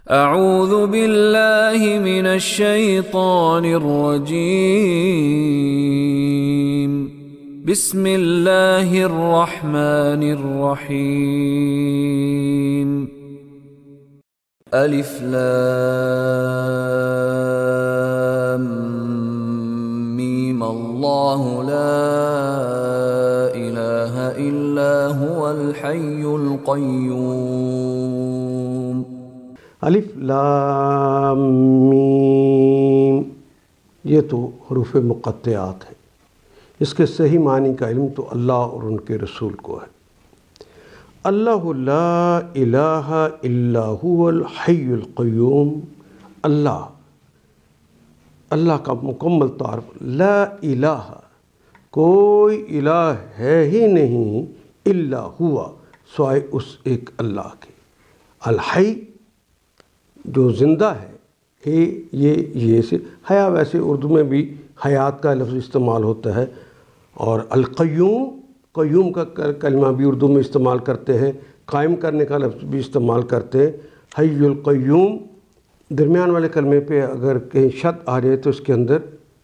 اعوذ باللہ من الشیطان الرجیم بسم اللہ الرحمن الرحیم الف لام میم اللہ لا الہ الا هو الحی القیوم۔ الف لام میم، یہ تو حروف مقطعات ہیں، اس کے صحیح معنی کا علم تو اللہ اور ان کے رسول کو ہے۔ اللہ لا الہ الا هو الحی القیوم، اللہ کا مکمل تعارف، لا الہ، کوئی الہ ہے ہی نہیں، الا ہوا، سوائے اس ایک اللہ کے، الحی جو زندہ ہے، یہ سے حیا، ویسے اردو میں بھی حیات کا لفظ استعمال ہوتا ہے، اور القیوم، قیوم کا کلمہ بھی اردو میں استعمال کرتے ہیں، قائم کرنے کا لفظ بھی استعمال کرتے ہیں۔ حی القیوم، درمیان والے کلمے پہ اگر کہیں شد آ جائے تو اس کے اندر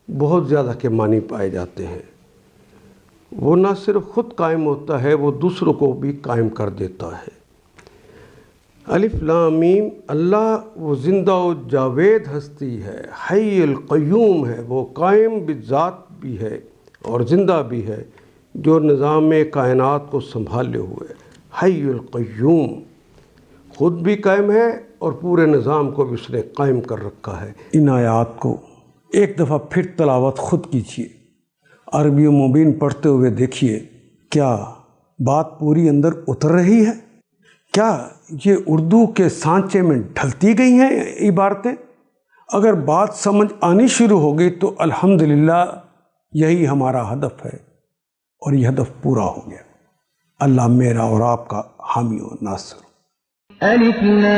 بہت زیادہ کے معنی پائے جاتے ہیں۔ وہ نہ صرف خود قائم ہوتا ہے، وہ دوسروں کو بھی قائم کر دیتا ہے۔ الف لام میم، اللہ وہ زندہ و جاوید ہستی ہے، حی القیوم ہے، وہ قائم بذات بھی ہے اور زندہ بھی ہے، جو نظام کائنات کو سنبھالے ہوئے، حی القیوم، خود بھی قائم ہے اور پورے نظام کو بھی اس نے قائم کر رکھا ہے۔ ان آیات کو ایک دفعہ پھر تلاوت خود کیجیے، عربی و مبین پڑھتے ہوئے دیکھیے، کیا بات پوری اندر اتر رہی ہے؟ کیا یہ اردو کے سانچے میں ڈھلتی گئی ہیں عبارتیں؟ اگر بات سمجھ آنی شروع ہو گئی تو الحمدللہ یہی ہمارا ہدف ہے، اور یہ ہدف پورا ہو گیا۔ اللہ میرا اور آپ کا حامی و ناصر۔ الف لام